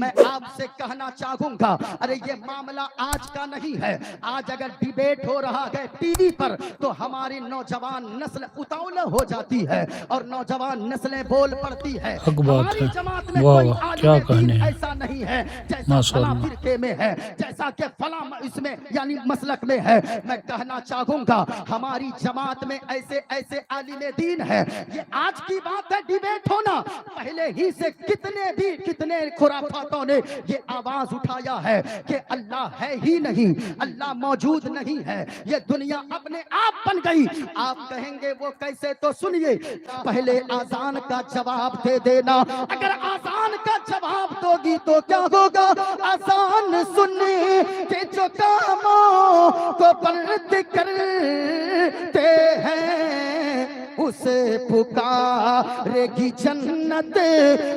میں آپ سے کہنا چاہوں گا، ارے یہ معاملہ آج کا نہیں ہے. آج اگر ڈیبیٹ ہو رہا ہے ٹی وی پر تو ہماری نوجوان نسل اتاول ہو جاتی ہے اور نوجوان نسلیں بول پڑتی ہے. حق بات ہماری ہے. جماعت میں واہ کوئی واہ عالم کیا دین کہنے ہیں. ایسا نہیں ہے جیسا ماشاء فلاں اللہ. فرقے میں ہے، جیسا کہ فلاں اس میں یعنی مسلک میں ہے. میں کہنا چاہوں گا ہماری جماعت میں ایسے ایسے عالم دین ہے. یہ آج کی بات ہے ڈیبیٹ ہونا، پہلے ہی سے کتنے خرافاتوں نے یہ آواز اٹھایا ہے کہ اللہ ہے ہی نہیں، اللہ موجود نہیں ہے، یہ دنیا اپنے آپ بن گئی. آپ کہیں گے وہ کیسے؟ تو سنیے، پہلے آذان کا جواب دے دینا. اگر آذان کا جواب دو گی تو کیا ہوگا؟ آذان سننے کے جو کاموں کو بلند کرتے ہیں اسے پکارے گی جنت.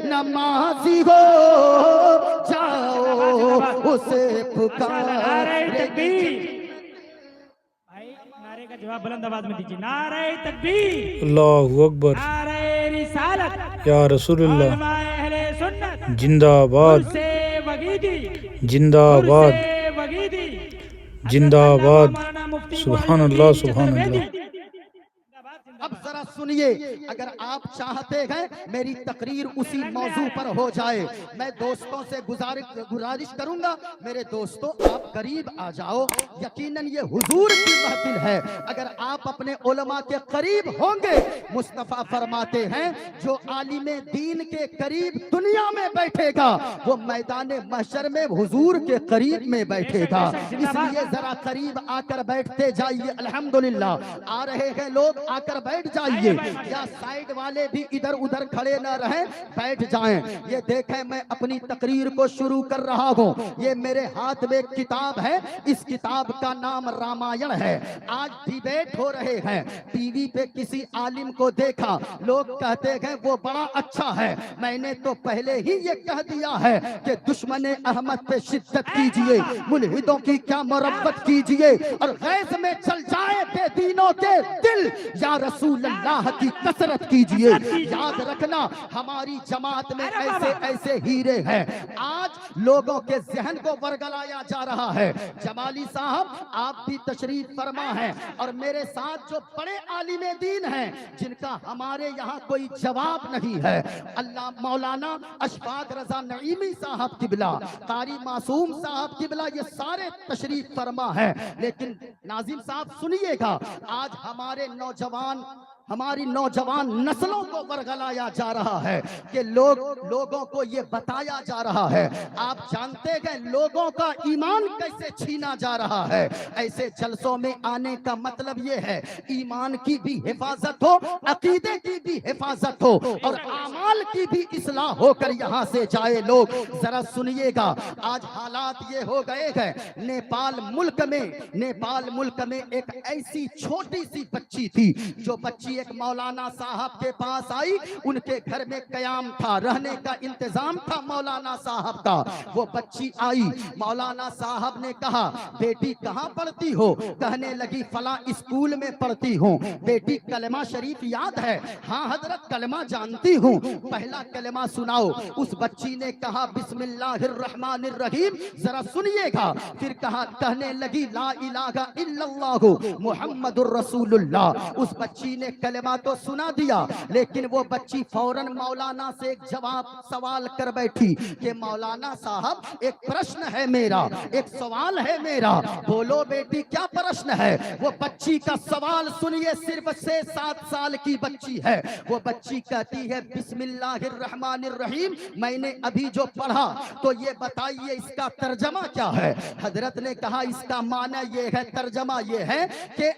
نمازی ہو جاؤ اسے پکارے گی. نعرے کا جواب بلند آواز میں دیجیے. نعرہ تکبیر، اللہ اکبر، نعرہ رسالت، یا رسول اللہ، علماء اہل سنت، زندہ آباد، عرص وگیدی، زندہ آباد، عرص وگیدی، زندہ حضرت آباد. علامہ مولانا مفتی سبحان معین اللہ، الدین سبحان چترویدی. اللہ. اب ذرا سنیے، اگر آپ چاہتے ہیں میری تقریر اسی موضوع پر ہو جائے، میں دوستوں سے گزارش کروں گا، میرے دوستوں آپ قریب آ جاؤ. یقیناً یہ حضور کی محفل ہے. اگر آپ اپنے علماء کے قریب ہوں گے، مصطفیٰ فرماتے ہیں جو عالم دین کے قریب دنیا میں بیٹھے گا وہ میدان محشر میں حضور کے قریب میں بیٹھے گا. اس لیے ذرا قریب آ کر بیٹھتے جائیے. الحمدللہ آ رہے ہیں لوگ، آ کر بیٹھ جائیے، یا سائیڈ والے بھی ادھر ادھر کھڑے نہ رہیں، بیٹھ جائیں. یہ دیکھیں میں اپنی تقریر کو شروع کر رہا ہوں. یہ میرے ہاتھ میں ایک کتاب ہے، اس کتاب کا نام رامائن ہے. آج ڈیبیٹ ہو رہے ہیں، ٹی وی پہ کسی عالم کو دیکھا، لوگ کہتے ہیں وہ بڑا اچھا ہے. میں نے تو پہلے ہی یہ کہہ دیا ہے کہ دشمن احمد پہ شدت کیجئے، ملحدوں کی کیا مربت کیجئے، اور غیظ میں چل جائے بے دینوں کے دل، یا رسول اللہ کی کثرت کیجئے. یاد رکھنا ہماری جماعت میں ایسے ایسے ہیرے ہیں. آج لوگوں کے ذہن کو ورگلایا جا رہا ہے. جمالی صاحب آپ بھی تشریف فرما ہیں، اور میرے ساتھ جو بڑے عالم دین ہیں جن کا ہمارے یہاں کوئی جواب نہیں ہے. اللہ مولانا اشفاق رضا نعیمی صاحب قبلہ، قاری معصوم صاحب قبلہ، یہ سارے تشریف فرما ہیں. لیکن ناظم صاحب سنیے گا، آج ہماری نوجوان نسلوں کو ورگلایا جا رہا ہے کہ لوگوں کو یہ بتایا جا رہا ہے. آپ جانتے ہیں لوگوں کا ایمان کیسے چھینا جا رہا ہے. ایسے جلسوں میں آنے کا مطلب یہ ہے ایمان کی بھی حفاظت ہو، عقیدے کی بھی حفاظت ہو، اور اعمال کی بھی اصلاح ہو کر یہاں سے جائے لوگ. ذرا سنیے گا، آج حالات یہ ہو گئے ہیں، نیپال ملک میں ایک ایسی چھوٹی سی بچی تھی، جو بچی ایک مولانا صاحب کے پاس آئی. ان کے گھر میں قیام تھا، رہنے کا انتظام تھا مولانا صاحب کا. وہ بچی آئی، مولانا صاحب نے کہا بیٹی کہاں پڑھتی ہو؟ کہنے لگی فلاں اسکول میں پڑھتی ہوں. بیٹی کلمہ شریف یاد ہے؟ ہاں حضرت کلمہ جانتی ہوں. پہلا کلمہ سناؤ. اس بچی نے کہا بسم اللہ الرحمن الرحیم. ذرا سنیے گا، پھر کہنے لگی لا الہ الا اللہ محمد الرسول اللہ. اس بچی نے کلمہ تو سنا دیا، لیکن وہ بچی فوراً مولانا سے ایک سوال کر بیٹھی کہ مولانا صاحب ایک پرشن ہے میرا، ایک سوال ہے میرا. بولو بیٹی کیا پرشن ہے؟ وہ بچی کا سوال سنیے، صرف 6-7 سال کی بچی ہے. وہ بچی کہتی ہے بسم اللہ الرحمن الرحیم میں نے ابھی جو پڑھا تو یہ بتائیے اس کا ترجمہ کیا ہے؟ حضرت نے کہا اس کا معنی یہ ہے، ترجمہ یہ ہے کہ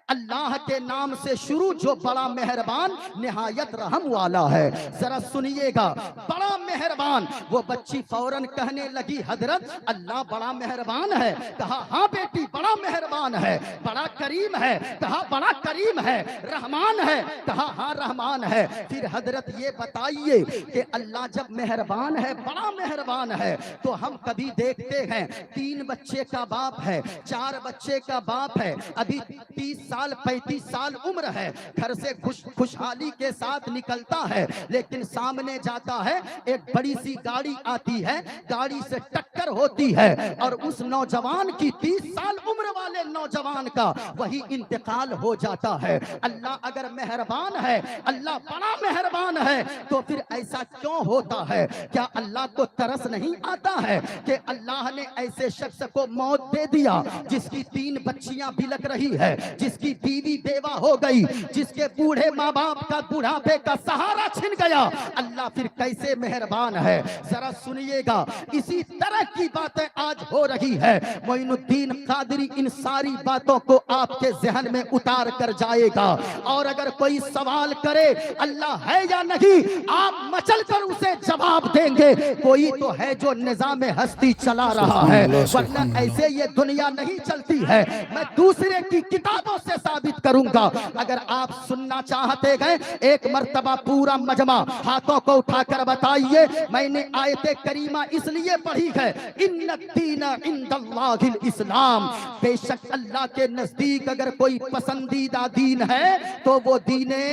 اللہ کے نام سے شروع جو بڑا مہربان نہایت رحم والا ہے. ذرا سنیے گا، بڑا مہربان. وہ بچی فوراً کہنے لگی حضرت اللہ بڑا مہربان ہے. کہا ہاں بیٹی بڑا مہربان ہے. بڑا کریم ہے. کہا بڑا کریم ہے. رحمان ہے. کہا ہاں رحمان ہے. پھر حضرت یہ بتائیے کہ اللہ جب مہربان ہے، بڑا مہربان ہے، تو ہم کبھی دیکھتے ہیں 3 بچے کا باپ ہے، 4 بچے کا باپ ہے، ابھی 30 साल 35 साल उम्र है, घर से खुशहाली के साथ निकलता है, लेकिन सामने जाता है, एक बड़ी सी गाड़ी आती है, गाड़ी से टक्कर होती है और उस नौजवान की 30 साल उम्र वाले नौजवान का वही इंतकाल हो जाता है। अल्लाह अगर मेहरबान है, अल्लाह बड़ा मेहरबान है, तो फिर ऐसा क्यों होता है? क्या अल्लाह को तरस नहीं आता है कि अल्लाह ने ऐसे शख्स को मौत दे दिया जिसकी 3 बच्चियां बिलक रही है, जिसकी बीवी बेवा हो गई, जिसके बूढ़े माँ बाप का बुढ़ापे का सहारा छिन गया? अल्लाह फिर कैसे मेहरबान है? जरा सुनिएगा, इसी तरह की बातें आज हो रही है। मोइनुद्दीन कादरी इन सारी बातों को आपके जहन में उतार कर जाएगा, और अगर कोई सवाल करे अल्लाह है या नहीं, आप मचल कर उसे जवाब देंगे। कोई तो है जो निजाम हस्ती चला रहा है, वरना ऐसे ये दुनिया नहीं चलती है। मैं दूसरे की किताबों से साबित करूंगा। अगर आप सुनना चाहते गए, एक मर्तबा पूरा मजमा हाथों को उठाकर बताइए, मैंने आयते करीमा इसलिए पढ़ी है, इन्नद्दीन इंदल्लाहिल इस्लाम, बेशक अल्लाह के नजदीक अगर कोई पसंदीदा दीन है तो वो दीने,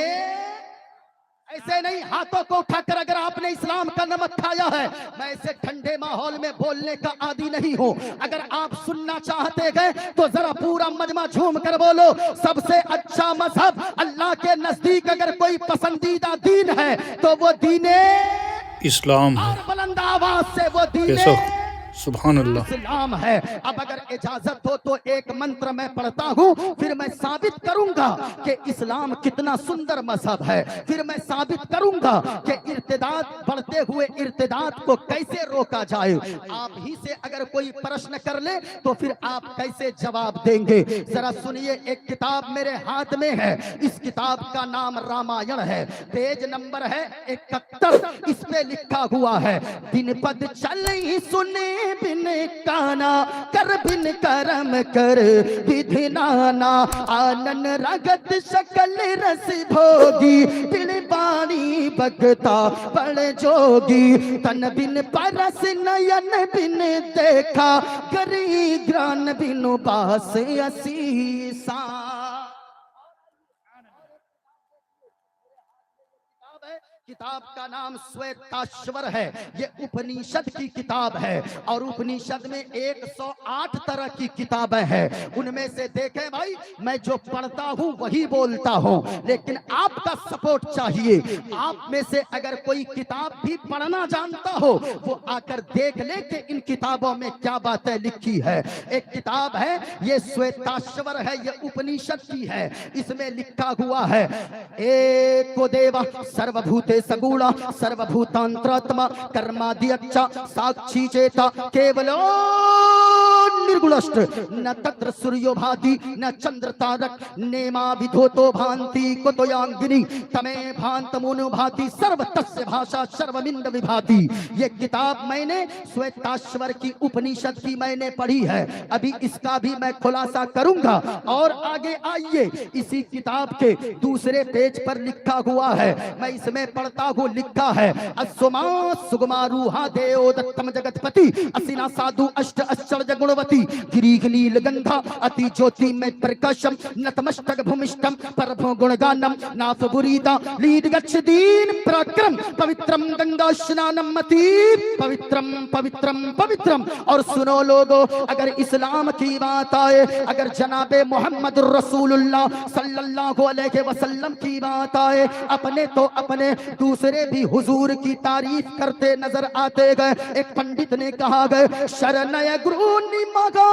ऐसे नहीं हाथों को उठाकर अगर आपने इस्लाम का नमक खाया है। मैं ऐसे ठंडे माहौल में बोलने का आदी नहीं हूं। अगर आप सुनना चाहते गए तो जरा पूरा मजमा झूम कर बोलो, सबसे अच्छा मजहब अल्लाह के नजदीक अगर कोई पसंदीदा दीन है तो वो दीने इस्लाम है। और बुलंद आवाज से वो दीने सुभान अल्लाह इस्लाम है। अब अगर इजाजत हो तो एक मंत्र मैं पढ़ता हूँ, फिर मैं साबित करूंगा कि इस्लाम कितना सुंदर मजहब है। फिर मैं साबित करूंगा कि इर्तिदाद, बढ़ते हुए इर्तिदाद को कैसे रोका जाए। आप ही से अगर कोई प्रश्न कर ले तो फिर आप कैसे जवाब देंगे? जरा सुनिए, एक किताब मेरे हाथ में है, इस किताब का नाम रामायण है, पेज नंबर है 71। इस पे लिखा हुआ है, दिन पद चल ही सुने बिन काना, कर बिन करम कर विधि नाना, आनन रगत शकल रस भोगी, दिल बाणी बगता बड़ जोगी, तन बिन परस नयन बिन देखा, गरी ग्रान बिनु बास असीसा। किताब का नाम श्वेताश्वर है। ये उपनिषद की किताब है और उपनिषद में 108 तरह की किताबें हैं। उनमें से देखें भाई, मैं जो पढ़ता हूँ वही बोलता हूँ, लेकिन आपका सपोर्ट चाहिए। आप में से अगर कोई किताब भी पढ़ना जानता हो वो आकर देख ले कि इन किताबों में क्या बातें लिखी है। एक किताब है, ये श्वेताश्वर है, ये उपनिषद की है। इसमें लिखा हुआ है, एको देवा सर्वभूते सगुणा सर्वभूतांतरात्मा कर्माद्यच्चा साक्षी चेता केवलो निर्गुणष्ट, न तत्र सूर्यो भाति न चंद्र तारक, नेमा विधोतो भांति कुतोयांगिनी, तमे भांतमुनु भाति सर्व तस्य भाषा सर्वमिंद विभाति। ये किताब मैंने श्वेताश्वर की उपनिषद की मैंने पढ़ी है। अभी इसका भी मैं खुलासा करूंगा। और आगे आइए, इसी किताब के दूसरे पेज पर लिखा हुआ है, मैं इसमें पढ़ता हूँ, लिखा है, असुमा सुगमा रूहा देव दत्तम जगतपति, असिना साधु अष्ट आश्चर्य गुणवती, गिरीह नील गंधा अति ज्योति में प्रकाशम, नतमस्तक भूमिष्ठम परभो गुणगानम, नाथ बुरीदा लीड गच्छ दीन पराक्रम, पवित्रम गंगा स्नानम मति, पवित्रम पवित्रम पवित्रम। और सुनो लोगो, अगर इस्लाम की बात आए, अगर जनाबे मोहम्मद रसूलुल्लाह सल्लल्लाहु अलैहि वसल्लम की बात आए, अपने तो अपने दूसरे भी हुजूर की तारीफ करते नजर आते गए। एक पंडित ने कहा गए, शरणय गुरु निमगा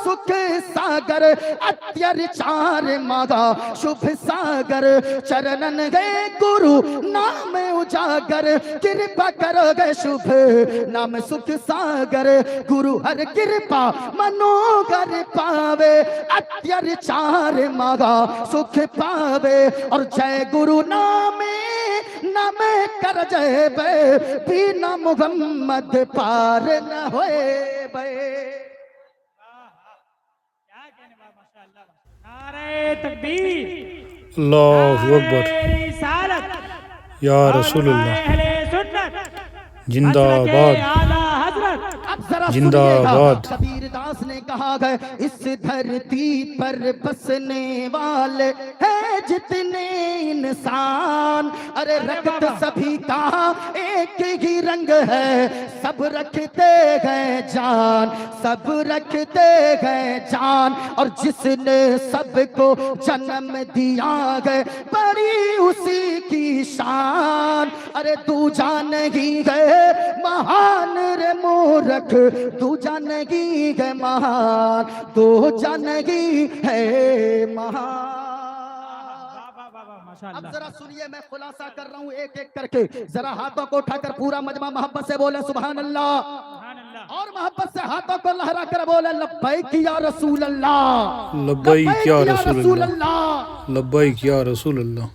सुख सागर, अत्याचार मगा शुभ सागर, चरणन गए गुरु नाम उजागर, कृपा करो गए शुभ नाम सुख सागर, गुरु हर कृपा मनोगर पावे, अत्याचार मगा सुख पावे। और जय गुरु नामे नाम कर जय बे, बिना मुहम्मद पार न होए बे। नारे तकबीर, अल्लाहु अकबर, नारे रिसालत, या रसूलुल्लाह, अहले सुन्नत, जिंदाबाद। आला हजरत। अब जरा जिंदाबाद। सुनिएगा, कबीर दास ने कहा है इस धरती पर बसने वाले हैं जितने इंसान, अरे रक्त सभी का एक ही रंग है, सब रखते हैं जान, सब रखते हैं जान, और जिसने सबको जन्म दिया है बड़ी उसी की शान, अरे तू जानेगी है महान रे मूर्ख, तू जानेगी है महान, तू जानेगी है महान। अब जरा सुनिए, मैं खुलासा कर रहा हूँ एक एक करके, जरा हाथों को उठाकर पूरा मजमा मोहब्बत से बोले सुभान अल्लाह, और मोहब्बत से हाथों को लहरा कर बोले लब्बैक या रसूल अल्लाह, लब्बैक या रसूल अल्लाह, लब्बैक या रसूल अल्लाह।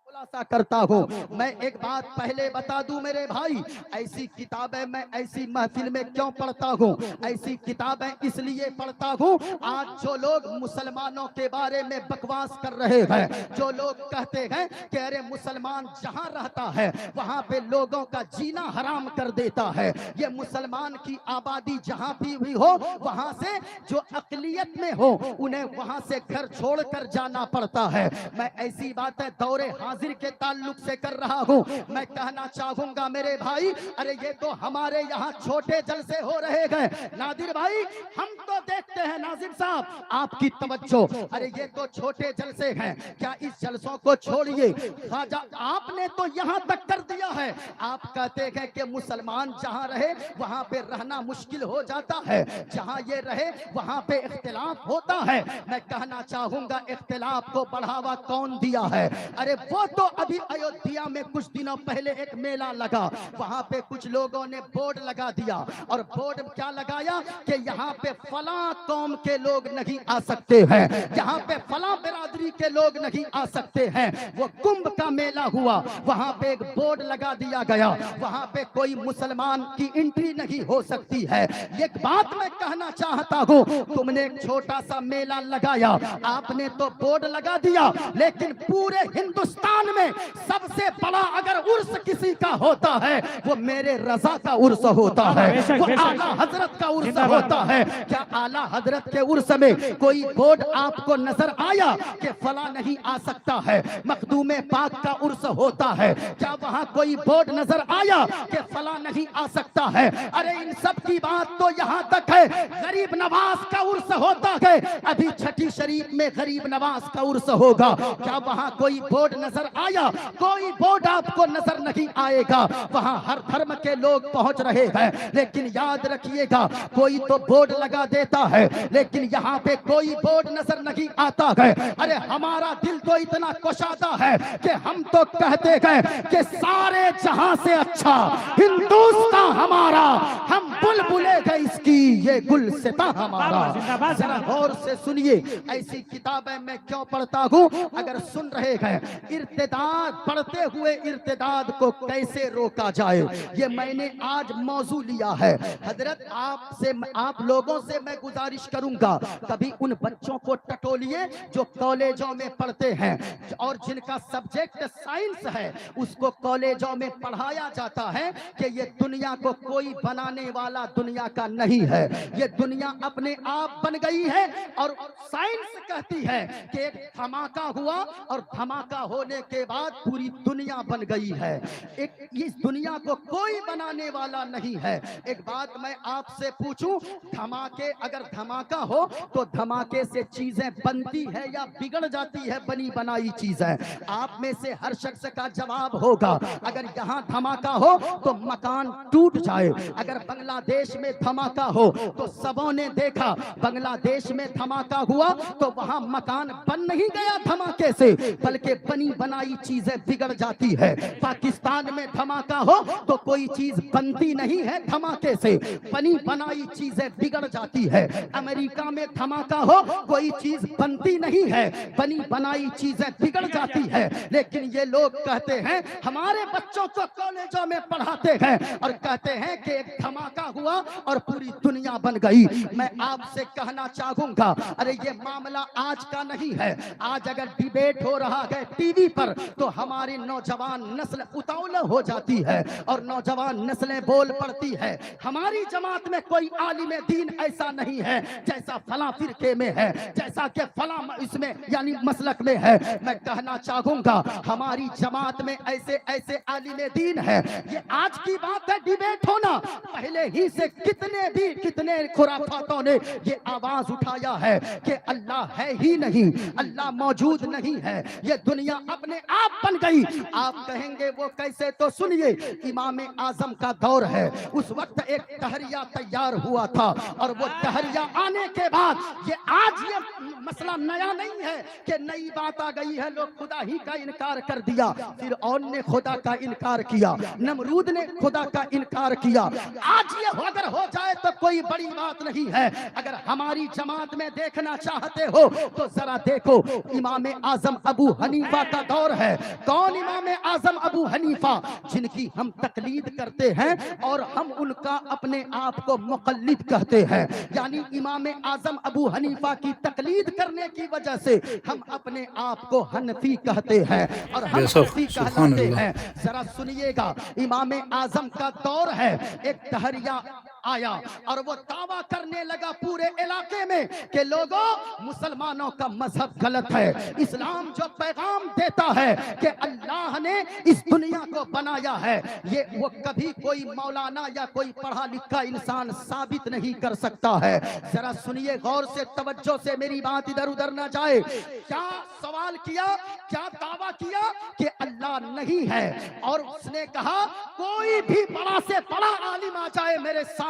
खुलासा करता हूँ। मैं एक बात पहले बता दूं मेरे भाई, ऐसी किताबें मैं ऐसी महफिल में क्यों पढ़ता हूँ? ऐसी किताबें इसलिए पढ़ता हूँ, आज जो लोग मुसलमानों के बारे में बकवास कर रहे हैं, जो लोग कहते हैं कि अरे मुसलमान जहाँ रहता है वहाँ पे लोगों का जीना हराम कर देता है, ये मुसलमान की आबादी जहाँ भी हो वहाँ से जो अकलियत में हो उन्हें वहाँ से घर छोड़कर जाना पड़ता है। मैं ऐसी बातें दौरे हाजिर के ताल्लुक से कर रहा हूँ। मैं कहना चाहूंगा मेरे भाई, अरे ये तो हमारे यहाँ छोटे जलसे हो रहे हैं नादिर भाई, हम तो देखते हैं नाजिर साहब आपकी तवज्जो, अरे ये तो छोटे जलसे हैं, क्या इस जलसों को छोड़िए, ख्वाजा आपने तो यहाँ तक कर दिया है, आप कहते हैं कि मुसलमान जहाँ रहे वहाँ पे रहना मुश्किल हो जाता है, जहाँ ये रहे वहाँ पे इख्तिलाफ होता है। मैं कहना चाहूंगा इख्तिलाफ को बढ़ावा कौन दिया है? अरे वो तो अभी अयोध्या में कुछ दिनों पहले एक मेला लगा, वहां पे कुछ लोगों ने बोर्ड लगा दिया, और बोर्ड क्या लगाया कि यहाँ पे फलां कौम के लोग नहीं आ सकते हैं, यहाँ पे फलां बिरादरी के लोग नहीं आ सकते हैं। वो कुंभ का मेला हुआ, वहां पे एक बोर्ड लगा दिया गया, वहां पे कोई मुसलमान की एंट्री नहीं हो सकती है। एक बात मैं कहना चाहता हूँ, तुमने एक छोटा सा मेला लगाया, आपने तो बोर्ड लगा दिया, लेकिन पूरे हिंदुस्तान में सबसे बड़ा अगर उर्स किसी का होता है वो मेरे रजा का उर्स होता है, वो आला हजरत का उर्स होता है। क्या आला हजरत के उर्स में कोई बोर्ड आपको नजर आया कि फला नहीं आ सकता है? मखदूम पाक का उर्स होता है, क्या वहां कोई बोर्ड नजर आया कि फला नहीं आ सकता है? अरे इन सब की बात तो यहाँ तक है, गरीब नवाज का उर्स होता है, अभी छठी शरीफ में गरीब नवाज का उर्स होगा, क्या वहां कोई बोर्ड नजर आया? कोई बोर्ड आपको नजर नहीं आएगा। वहां हर धर्म के लोग पहुंच रहे हैं, लेकिन याद रखिएगा कोई तो बोर्ड लगा देता है, लेकिन यहाँ पे कोई बोर्ड नजर नहीं आता है। अरे हमारा दिल तो इतना कुशादा है कि हम तो कहते हैं कि सारे जहां से अच्छा हिंदुस्तान हमारा, हम बुलबुले गए इसकी ये गुलसिता हमारा। जरा गौर से सुनिए, ऐसी किताबें मैं क्यों पढ़ता हूँ? अगर सुन रहे हैं इर्तिदाद, पढ़ते हुए इर्तिदाद को कैसे रोका जाए, ये मैंने आज मौजू लिया है। हजरत आपसे, आप लोगों से मैं गुजारिश करूंगा, कभी उन बच्चों को टटोलिए जो कॉलेजों में पढ़ते हैं और जिनका सब्जेक्ट साइंस है, उसको कॉलेजों में पढ़ाया जाता है कि ये दुनिया को कोई बनाने वाला दुनिया का नहीं है, ये दुनिया अपने आप बन गई है। और साइंस कहती है कि एक धमाका हुआ और धमाका होने के बाद पूरी दुनिया बन गई है, एक इस दुनिया को कोई बनाने वाला नहीं है। एक बात मैं आपसे पूछूं, धमाके, अगर धमाका हो तो धमाके से चीजें बनती है या बिगड़ जाती है बनी बनाई चीजें? आप में से हर शख्स का जवाब होगा, अगर यहाँ धमाका हो तो मकान टूट जाए। अगर बांग्लादेश में धमाका हो तो सबों ने देखा, बांग्लादेश में धमाका हुआ तो वहां मकान बन नहीं गया धमाके से, बल्कि बनी बनाई चीजें बिगड़ जाती है। पाकिस्तान में धमाका हो तो कोई चीज बनती नहीं है धमाके से, बनी बनाई चीजें बिगड़ जाती है। अमेरिका में धमाका हो कोई चीज बनती नहीं है, बनी बनाई चीजें बिगड़ जाती है। लेकिन ये लोग कहते हैं, हमारे बच्चों को कॉलेजों में पढ़ाते हैं और कहते हैं कि एक धमाका हुआ और पूरी दुनिया बन गई। मैं आपसे कहना चाहूंगा, अरे ये मामला आज का नहीं है। आज अगर डिबेट हो रहा है टीवी पर तो हमारी नौजवान नस्ल उतावला हो जाती है और नौजवान नस्लें बोल पड़ती है। हमारी जमात में कोई आलिम दीन ऐसा नहीं है जैसा फला फिरके में है, जैसा कि फला इसमें यानी मसलक में है। मैं कहना चाहूंगा हमारी जमात में ऐसे ऐसे आलिम दीन है। ये आज की बात है डिबेट होना, पहले ही से कितने खुराफातों ने ये आवाज उठाया है कि अल्लाह है ही नहीं, अल्लाह मौजूद नहीं है, ये दुनिया अपने आप बन गई। आप कहेंगे वो कैसे, तो सुनिए, इमाम आजम का दौर है, उस वक्त एक तहरिया तैयार हुआ था और वो तहरिया आने के बाद ये आज ये मसला नया नहीं है कि नई बात आ गई है, लोग खुदा ही का इनकार कर दिया, फिर और ने खुदा का इनकार किया, नमरूद ने खुदा का इनकार किया। आज ये अगर हो जाए तो कोई बड़ी बात नहीं है। अगर हमारी जमात में देखना चाहते हो तो जरा देखो, इमाम आजम अबू हनीफा का दौर है। कौन इमाम आजम अबू हनीफा, जिनकी हम तकलीद करते हैं और हम उनका अपने आप को मुक़ल्लिद कहते हैं। यानी इमाम आजम अबू हनीफा की तकलीद करने की वजह से हम अपने आप को हनफी कहते हैं और हम हनफी कहलाते हैं। जरा सुनिएगा, इमाम आजम का दौर है, एक तहरिया आया और वो दावा करने लगा पूरे इलाके में कि लोगों, मुसलमानों का मजहब गलत है। इस्लाम जो पैगाम देता है कि अल्लाह ने इस दुनिया को बनाया है, ये वो कभी कोई मौलाना या कोई पढ़ा लिखा इंसान साबित नहीं कर सकता है। जरा सुनिए गौर से, तवज्जो से, मेरी बात इधर उधर ना जाए। क्या सवाल किया, क्या दावा किया कि अल्लाह नहीं है, और उसने कहा कोई भी बड़ा से बड़ा आलिम आ जाए मेरे सामने,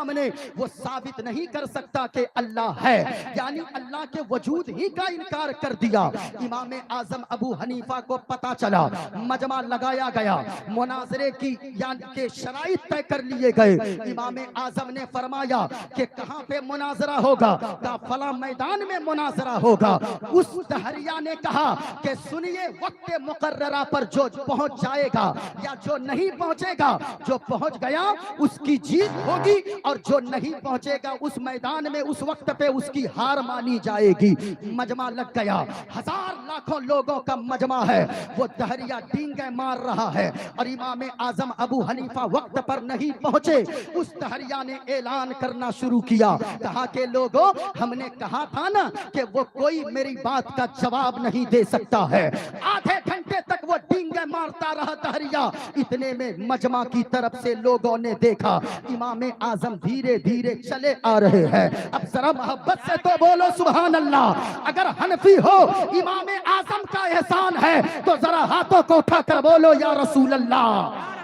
वो साबित नहीं कर सकता कि अल्लाह है। यानी अल्लाह के वजूद ही का इनकार कर दिया। इमाम आजम अबू हनीफा को पता चला, मजमा लगाया गया, मुनाजरे की यानी के शराइत तय कर लिए गए। इमाम आजम ने फरमाया कि कहां पे मुनाजरा होगा, कहा फला मैदान में मुनाजरा होगा। उस तहरिया ने कहा कि सुनिए, वक्त मुकर्ररा पर जो पहुंच जाएगा या जो नहीं पहुंचेगा, जो पहुंच गया उसकी जीत होगी और जो नहीं पहुंचेगा उस मैदान में उस वक्त पे उसकी हार मानी जाएगी। मजमा लग गया, हजार लाखों लोगों का मजमा है, वो तहरिया डींगे मार रहा है और इमाम आजम अबू हनीफा वक्त पर नहीं पहुंचे। उस तहरिया ने ऐलान करना शुरू किया, कहा कि लोगों, हमने कहा था ना कि वो कोई मेरी बात का जवाब नहीं दे सकता है। आधे घंटे तक वो डींगे मारता रहा तहरिया। इतने में मजमा की तरफ से लोगों ने देखा इमाम आजम धीरे धीरे चले आ रहे हैं। अब जरा मोहब्बत से तो बोलो सुभान अल्लाह। अगर हनफी हो इमाम आजम का एहसान है तो जरा हाथों को उठाकर बोलो या रसूल अल्लाह,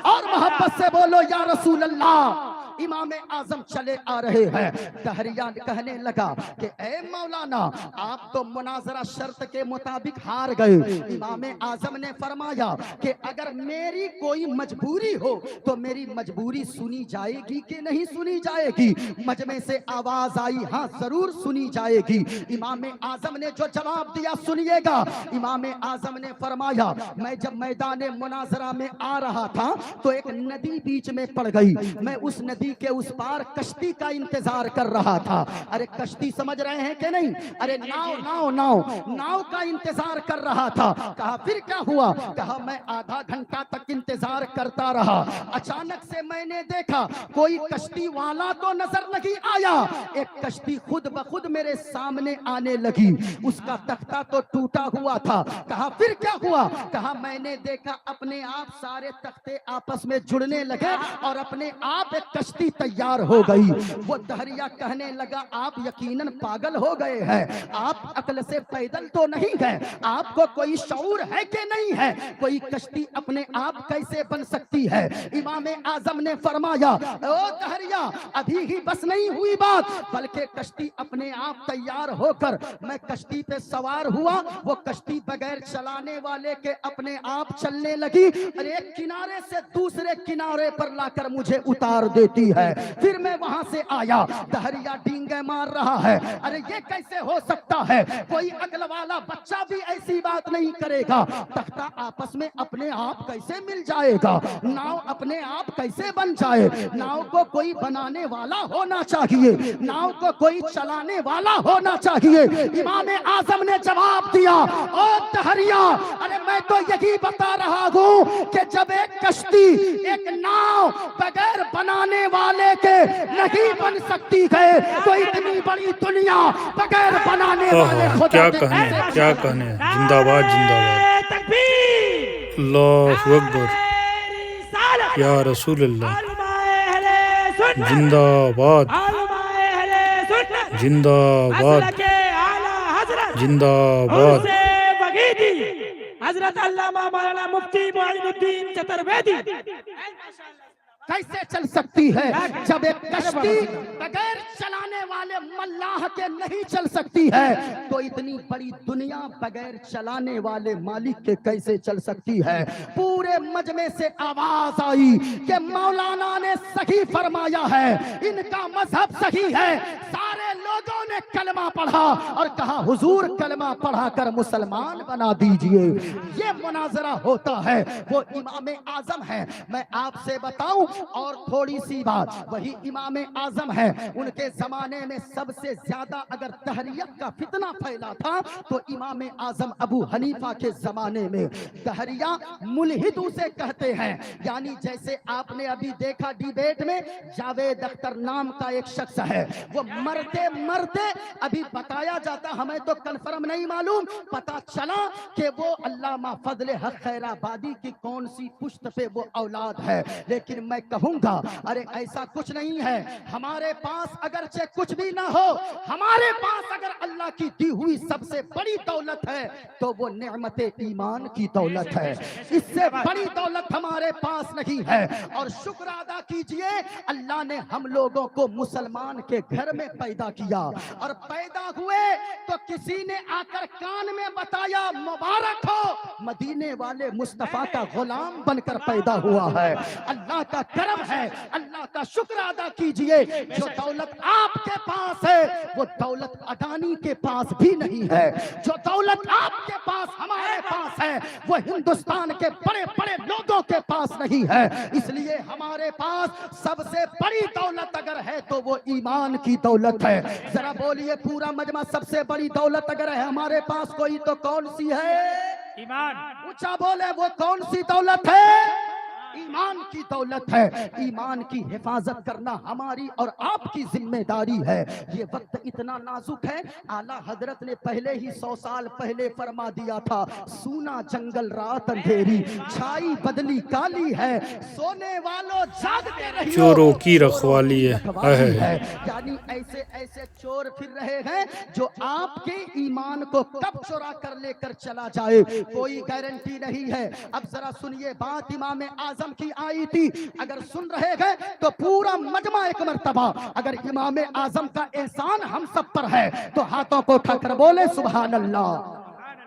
और मोहब्बत से बोलो या रसूल अल्लाह। इमाम आजम चले आ रहे हैं। तहरिया कहने लगा कि ए मौलाना, आप तो मुनाजरा शर्त के मुताबिक हार गए। इमाम आजम ने फरमाया कि अगर मेरी कोई मजबूरी हो तो मेरी मजबूरी सुनी जाएगी कि नहीं सुनी जाएगी? मजमे से आवाज आई, हाँ जरूर सुनी जाएगी। इमाम आजम ने जो जवाब दिया सुनिएगा। इमाम आजम ने फरमाया, मैं जब मैदान मुनाजरा में आ रहा था तो एक नदी बीच में पड़ गई। मैं उस नदी के उस पार कश्ती का इंतजार कर रहा था। अरे कश्ती समझ रहे हैं कि नहीं? अरे नाव का इंतजार कर रहा था। कहा फिर क्या हुआ? कहा मैं आधा घंटा तक इंतजार करता रहा। अचानक से मैंने देखा कोई कश्ती वाला तो नजर नहीं आया, एक कश्ती खुद ब खुद मेरे सामने आने लगी। उसका तख्ता तो टूटा हुआ था। कहा फिर क्या हुआ? कहा मैंने देखा अपने आप सारे तख्ते आपस में जुड़ने लगे और अपने आप एक कश्ती तैयार हो गई। वो तहरिया कहने लगा, आप यकीनन पागल हो गए हैं, आप अक्ल से पैदल तो नहीं गए, आपको कोई शऊर है कि नहीं है? कोई कश्ती अपने आप कैसे बन सकती है? इमाम आजम ने फरमाया, ओ तहरिया, अभी ही बस नहीं हुई बात, बल्कि कश्ती अपने आप तैयार होकर मैं कश्ती पे सवार हुआ। वो कश्ती बगैर चलाने वाले के अपने आप चलने लगी और एक किनारे से दूसरे किनारे पर लाकर मुझे उतार देती چکی ہے. پھر میں وہاں سے آیا, دہریا ڈینگے مار رہا ہے, ارے یہ کیسے ہو سکتا ہے, کوئی عقل والا بچہ بھی ایسی بات نہیں کرے گا. تختہ آپس میں اپنے آپ کیسے مل جائے گا, ناؤ اپنے آپ کیسے بن جائے, ناؤ کو کوئی بنانے والا ہونا چاہیے, ناؤ کو کوئی چلانے والا ہونا چاہیے. امام اعظم نے جواب دیا, او دہریا, ارے میں تو یہی بتا رہا ہوں کہ جب ایک کشتی, ایک ناؤ بغیر بنانے والے کے نہیں بن سکتی ہے, تو اتنی بڑی دنیا بغیر بنانے والے خدا کیا کے کہنے, کیسے کیا کہنے. زندہ باد, زندہ باد. تکبیر. اللہ اکبر. رسالت. یا رسول اللہ. علماء اہل سنت. زندہ باد, علماء اہل سنت. زندہ باد, مسلک اعلی حضرت زندہ باد. سے بغیدی حضرت علامہ مولانا مفتی معین الدین چترویدی. کیسے چل سکتی ہے جب ایک کشتی بغیر چلانے والے ملاح کے نہیں چل سکتی ہے, تو اتنی بڑی دنیا بغیر چلانے والے مالک کے کیسے چل سکتی ہے. پورے مجمع سے آواز آئی کہ مولانا نے صحیح فرمایا ہے, ان کا مذہب صحیح ہے. سارے لوگوں نے کلمہ پڑھا اور کہا حضور کلمہ پڑھا کر مسلمان بنا دیجئے. یہ مناظرہ ہوتا ہے, وہ امام اعظم ہے. میں آپ سے بتاؤں اور تھوڑی سی بات, وہی امام اعظم ہے, ان کے زمانے میں سب سے زیادہ اگر دہریت کا فتنہ پھیلا تھا تو امام اعظم ابو حنیفہ کے زمانے میں. دہریہ ملحد اسے کہتے ہیں, یعنی جیسے آپ نے ابھی دیکھا ڈیبیٹ میں جاوید اختر نام کا ایک شخص ہے, وہ مرتے مرتے ابھی بتایا جاتا, ہمیں تو کنفرم نہیں معلوم, پتا چلا کہ وہ علامہ فضل حق خیر آبادی کی کون سی پشت پہ وہ اولاد ہے. لیکن میں کہوں گا ارے ایسا کچھ نہیں ہے. ہمارے پاس اگرچہ کچھ بھی نہ ہو, ہمارے پاس اگر اللہ کی دی ہوئی سب سے بڑی دولت ہے تو وہ نعمت ایمان کی دولت ہے. اس سے بڑی دولت ہمارے پاس نہیں ہے. اور شکر ادا کیجئے, اللہ نے ہم لوگوں کو مسلمان کے گھر میں پیدا کیا, اور پیدا ہوئے تو کسی نے آ کر کان میں بتایا مبارک ہو, مدینے والے مصطفیٰ کا غلام بن کر پیدا ہوا ہے. اللہ کا کرم ہے, اللہ کا شکر ادا کیجئے. جو دولت آپ کے پاس ہے وہ دولت اڈانی کے پاس بھی نہیں ہے. جو دولت آپ کے پاس ہمارے پاس ہے وہ ہندوستان کے بڑے بڑے لوگوں کے پاس نہیں ہے. اس لیے ہمارے پاس سب سے بڑی دولت اگر ہے تو وہ ایمان کی دولت ہے. ذرا بولیے پورا مجمع, سب سے بڑی دولت اگر ہے ہمارے پاس کوئی تو کون سی ہے؟ ایمان. اونچا بولے, وہ کون سی دولت ہے؟ ایمان کی دولت ہے. ایمان کی حفاظت کرنا ہماری اور آپ کی ذمہ داری ہے. یہ وقت اتنا نازک ہے, اعلیٰ حضرت نے پہلے ہی 100 سال پہلے فرما دیا تھا, سونا جنگل رات اندھیری, چھائی بدلی کالی ہے, سونے والوں جاگتے رہیو, چوروں کی رکھوالی ہے. یعنی ایسے ایسے چور پھر رہے ہیں جو آپ کے ایمان کو کب چورا کر لے کر چلا جائے کوئی گارنٹی نہیں ہے. اب ذرا سنیے بات امام اعظم کی آئی تھی, اگر سن رہے ہیں تو پورا مجمع ایک مرتبہ اگر امام اعظم کا احسان ہم سب پر ہے تو ہاتھوں کو اٹھا کر بولے سبحان اللہ,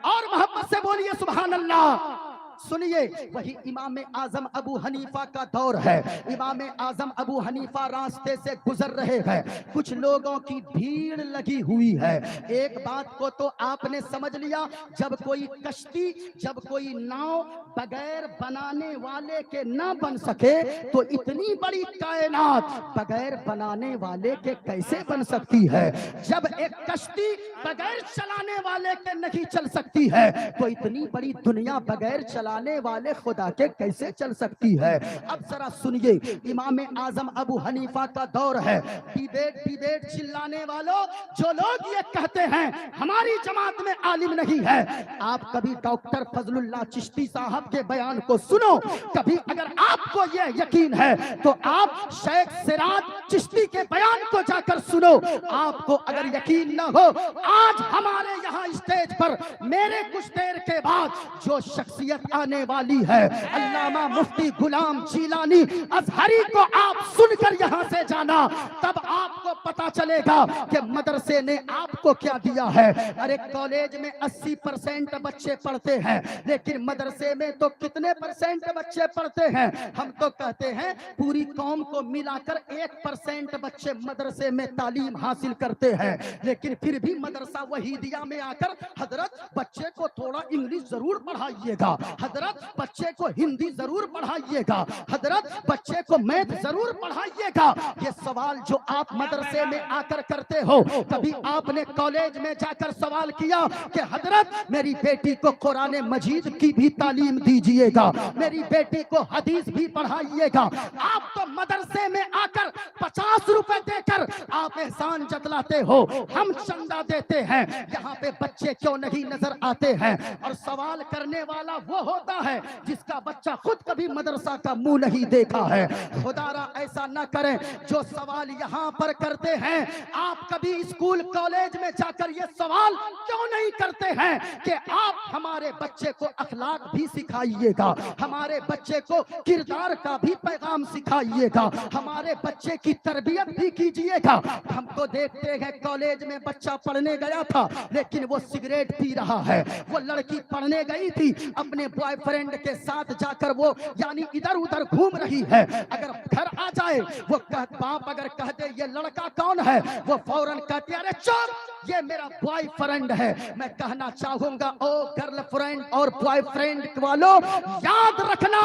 اور محبت سے بولیے سبحان اللہ. سنیے, وہی امام اعظم ابو حنیفہ کا دور ہے. امام اعظم ابو حنیفہ راستے سے گزر رہے ہیں, کچھ لوگوں کی بھیڑ لگی ہوئی ہے. ایک بات کو تو آپ نے سمجھ لیا, جب کوئی کشتی, جب کوئی ناؤ بغیر بنانے والے کے نہ بن سکے تو اتنی بڑی کائنات بغیر بنانے والے کے کیسے بن سکتی ہے. جب ایک کشتی بغیر چلانے والے کے نہیں چل سکتی ہے تو اتنی بڑی دنیا بغیر چلانے والے خدا کے کیسے چل سکتی ہے. اب ذرا سنیے, امام اعظم ابو حنیفہ کا دور ہے. ڈیبیٹ چلانے والوں, جو لوگ یہ کہتے ہیں ہماری جماعت میں عالم نہیں ہے, آپ کبھی ڈاکٹر فضل اللہ چشتی صاحب کے بیان کو سنو. کبھی اگر آپ کو یہ یقین ہے تو آپ شیخ سراج چشتی کے بیان کو جا کر سنو. آپ کو اگر یقین نہ ہو, آج ہمارے یہاں اسٹیج پر میرے کچھ دیر کے بعد جو شخصیت آنے والی ہے, علامہ مفتی غلام جیلانی ازہری کو آپ سن کر یہاں سے جانا, تب آپ کو पता चलेगा कि मदरसे ने आपको क्या दिया है। अरे कॉलेज में 80% बच्चे पढ़ते हैं, लेकिन मदरसे में तो कितने परसेंट बच्चे पढ़ते हैं। हम तो कहते हैं पूरी कौम को मिलाकर 1% बच्चे मदरसे में तालीम हासिल करते हैं, लेकिन फिर भी मदरसा वहीदिया में आकर हजरत बच्चे को थोड़ा इंग्लिश जरूर पढ़ाइएगा, हजरत बच्चे को हिंदी जरूर पढ़ाइएगा, हजरत बच्चे को मैथ जरूर पढ़ाइएगा। ये सवाल जो आप मदरसे में आकर करते हो, कभी आपने कॉलेज में जाकर सवाल किया कि हजरत मेरी बेटी को कुरान मजीद की भी तालीम दीजिएगा, मेरी बेटी को हदीस भी पढ़ाइएगा। आप तो मदरसे में आकर 50 रुपए देकर आप एहसान जतलाते हो, हम चंदा देते हैं, यहाँ पे बच्चे क्यों नहीं नजर आते हैं। और सवाल करने वाला वो होता है जिसका बच्चा खुद कभी मदरसा का मुंह नहीं देखा है। खुदारा ऐसा न करें जो सवाल यहाँ पर करते हैं, आप कभी स्कूल कॉलेज में जाकर ये सवाल क्यों नहीं करते हैं कि आप हमारे बच्चे को अखलाक भी सिखाइएगा, हमारे बच्चे को किरदार का भी पैगाम सिखाइएगा, हमारे बच्चे की तरबियत भी कीजिएगा। हमको देखते हैं कॉलेज में बच्चा पढ़ने गया था लेकिन वो सिगरेट पी रहा है, वो लड़की पढ़ने गई थी अपने बॉयफ्रेंड के साथ जाकर वो यानी इधर उधर घूम रही है। अगर घर आ जाए वो बाप अगर कह दे ये लड़का कौन है, वो फौरन कहते अरे चुप ये मेरा बॉयफ्रेंड है। मैं कहना चाहूंगा ओ गर्लफ्रेंड और बॉयफ्रेंड वालों, याद रखना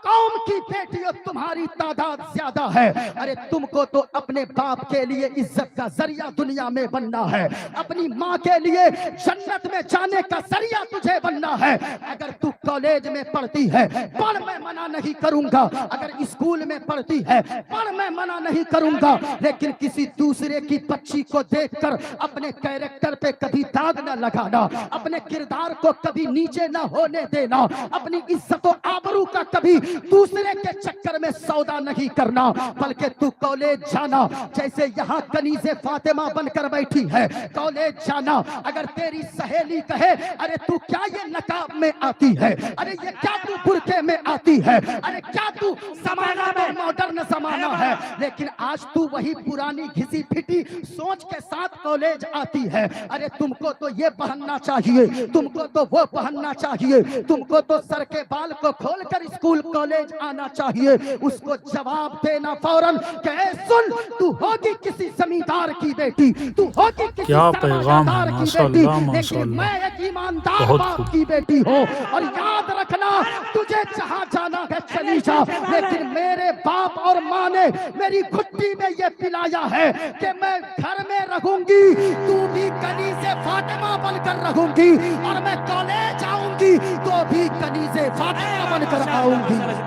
कौम की बेटियों तुम्हारी तादाद ज्यादा है। अरे तुमको तो अपने बाप के लिए इज्जत का जरिया दुनिया में बनना है, अपनी माँ के लिए जन्नत में जाने का जरिया तुझे बनना है। अगर तू कॉलेज में पढ़ती है पढ़, मैं मना नहीं करूंगा, अगर स्कूल में पढ़ती है पढ़, मैं मना नहीं करूंगा, लेकिन किसी दूसरे की बच्ची को देखकर अपने कैरेक्टर पे कभी दाग न लगाना, अपने किरदार को कभी नीचे न होने देना, अपनी इज्जत और आबरू का कभी दूसरे के चक्कर में सौदा नहीं करना। बल्कि तू कॉलेज जाना जैसे यहाँ कनीज़े फातिमा बनकर बैठी है, कॉलेज जाना। अगर तेरी सहेली कहे अरे तू क्या ये नकाब में आती है, अरे ये क्या तू बुरके में आती है, अरे क्या तू जमाना में मॉडर्न जमाना है, लेकिन आज तू वही पुरानी घिसी फिटी सोच के साथ कॉलेज आती है। अरे तुमको तो ये पहनना चाहिए, तुमको तो वो पहनना चाहिए, तुमको तो सर के बाल को खोलकर स्कूल कॉलेज आना चाहिए। उसको जवाब देना फौरन कि सुन तू होगी किसी जमींदार की बेटी, तू होगी किसी क्या पैगाम है, सरमायादार की माशाअल्लाह, बेटी, लेकिन माशाअल्लाह। मैं एक ईमानदार बहुत बाप खूब। की बेटी हूँ। और याद रखना तुझे जहाँ जाना है चली जा, लेकिन मेरे बाप और माँ ने मेरी घुट्टी में ये पिलाया है कि मैं घर में रहूंगी तू भी कनीज़े फातिमा बनकर रहूंगी, और मैं कॉलेज आऊंगी तो भी कनीज़े फातिमा बनकर आऊंगी।